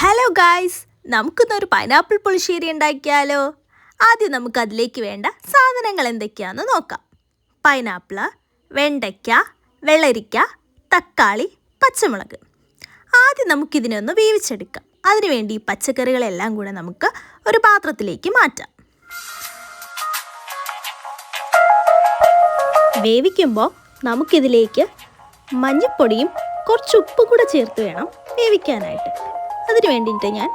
Hello guys, നമുക്കിന്നൊരു pineapple പുളിശ്ശേരി ഉണ്ടാക്കിയാലോ. ആദ്യം നമുക്ക് അതിലേക്ക് വേണ്ട സാധനങ്ങൾ എന്തൊക്കെയാണെന്ന് നോക്കാം. പൈനാപ്പിൾ, വെണ്ടയ്ക്ക, വെള്ളരിക്ക, തക്കാളി, പച്ചമുളക്. ആദ്യം നമുക്കിതിനെ ഒന്ന് വേവിച്ചെടുക്കാം. അതിനുവേണ്ടി ഈ പച്ചക്കറികളെല്ലാം കൂടെ നമുക്ക് ഒരു പാത്രത്തിലേക്ക് മാറ്റാം. വേവിക്കുമ്പോൾ നമുക്കിതിലേക്ക് മഞ്ഞൾപ്പൊടിയും കുറച്ച് ഉപ്പും കൂടെ ചേർത്ത് വേണം വേവിക്കാനായിട്ട്. അതിന് വേണ്ടിയിട്ട് ഞാൻ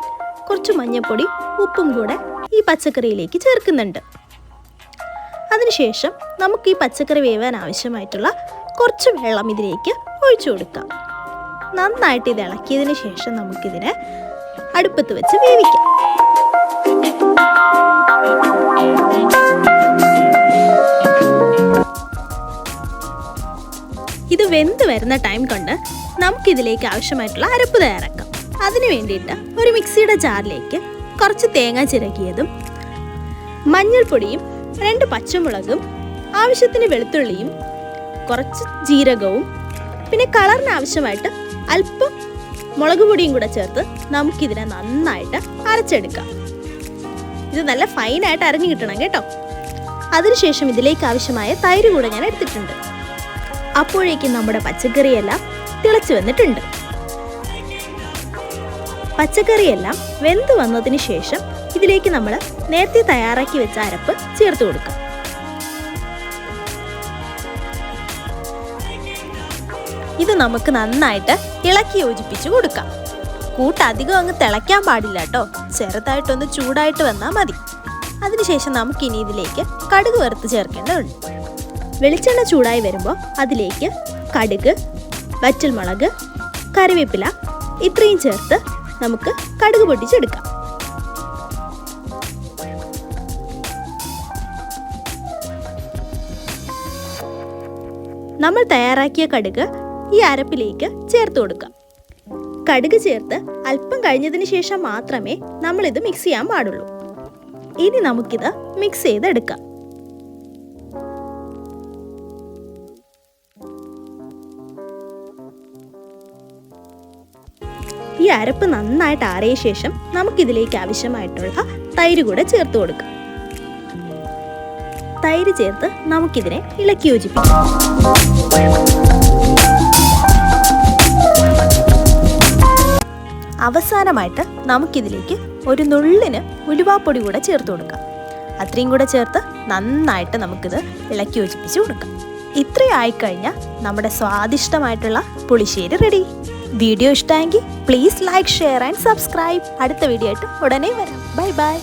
കുറച്ച് മഞ്ഞൾപ്പൊടി ഉപ്പും കൂടെ ഈ പച്ചക്കറിയിലേക്ക് ചേർക്കുന്നുണ്ട്. അതിനുശേഷം നമുക്ക് ഈ പച്ചക്കറി വേവാൻ ആവശ്യമായിട്ടുള്ള കുറച്ച് വെള്ളം ഇതിലേക്ക് ഒഴിച്ചു കൊടുക്കാം. നന്നായിട്ട് ഇത് ഇളക്കിയതിന് ശേഷം നമുക്കിതിനെ അടുപ്പത്ത് വെച്ച് വേവിക്കാം. ഇത് വെന്ത് വരുന്ന ടൈം കൊണ്ട് നമുക്കിതിലേക്ക് ആവശ്യമായിട്ടുള്ള അരപ്പ് തയ്യാറാക്കാം. അതിന് വേണ്ടിയിട്ട് ഒരു മിക്സിയുടെ ജാറിലേക്ക് കുറച്ച് തേങ്ങ ചിരകിയതും മഞ്ഞൾപ്പൊടിയും 2 പച്ചമുളകും ആവശ്യത്തിന് വെളുത്തുള്ളിയും കുറച്ച് ജീരകവും പിന്നെ കളറിന് ആവശ്യമായിട്ട് അല്പം മുളക് പൊടിയും കൂടെ ചേർത്ത് നമുക്കിതിനെ നന്നായിട്ട് അരച്ചെടുക്കാം. ഇത് നല്ല ഫൈനായിട്ട് അരഞ്ഞു കിട്ടണം കേട്ടോ. അതിനുശേഷം ഇതിലേക്ക് ആവശ്യമായ തൈര് കൂടെ ഞാൻ എടുത്തിട്ടുണ്ട്. അപ്പോഴേക്കും നമ്മുടെ പച്ചക്കറിയെല്ലാം തിളച്ച് വന്നിട്ടുണ്ട്. പച്ചക്കറിയെല്ലാം വെന്ത് വന്നതിന് ശേഷം ഇതിലേക്ക് നമ്മൾ നേരത്തെ തയ്യാറാക്കി വെച്ച അരപ്പ് ചേർത്ത് കൊടുക്കാം. ഇത് നമുക്ക് നന്നായിട്ട് ഇളക്കി യോജിപ്പിച്ച് കൊടുക്കാം. കൂട്ടധികം അങ്ങ് തിളയ്ക്കാൻ പാടില്ല കേട്ടോ. ചെറുതായിട്ടൊന്ന് ചൂടായിട്ട് വന്നാൽ മതി. അതിനുശേഷം നമുക്കിനി ഇതിലേക്ക് കടുക് വറുത്ത് ചേർക്കേണ്ടതുണ്ട്. വെളിച്ചെണ്ണ ചൂടായി വരുമ്പോൾ അതിലേക്ക് കടുക്, വറ്റൽമുളക്, കറിവേപ്പില ഇത്രയും ചേർത്ത് നമുക്ക് കടുക് പൊട്ടിച്ചെടുക്കാം. നമ്മൾ തയ്യാറാക്കിയ കടുക് ഈ അരപ്പിലേക്ക് ചേർത്ത് കൊടുക്കാം. കടുക് ചേർത്ത് അല്പം കഴിഞ്ഞതിന് ശേഷം മാത്രമേ നമ്മളിത് മിക്സ് ചെയ്യാൻ പാടുള്ളൂ. ഇനി നമുക്കിത് മിക്സ് ചെയ്തെടുക്കാം. ഈ അരപ്പ് നന്നായിട്ട് ആറിയ ശേഷം നമുക്കിതിലേക്ക് ആവശ്യമായിട്ടുള്ള തൈര് കൂടെ ചേർത്ത് കൊടുക്കാം. തൈര് ചേർത്ത് നമുക്കിതിനെ ഇളക്കി യോജിപ്പിക്കാം. അവസാനമായിട്ട് നമുക്കിതിലേക്ക് ഒരു നുള്ളിന് ഉലുവാപ്പൊടി കൂടെ ചേർത്ത് കൊടുക്കാം. അത്രയും കൂടെ ചേർത്ത് നന്നായിട്ട് നമുക്കിത് ഇളക്കി യോജിപ്പിച്ച് കൊടുക്കാം. ഇത്രയും ആയിക്കഴിഞ്ഞാൽ നമ്മുടെ സ്വാദിഷ്ടമായിട്ടുള്ള പുളിശ്ശേരി റെഡി. വീഡിയോ ഇഷ്ടമെങ്കിൽ please like, share and subscribe. അടുത്ത വീഡിയോ ആയിട്ട് ഉടനെ വരാം. Bye bye.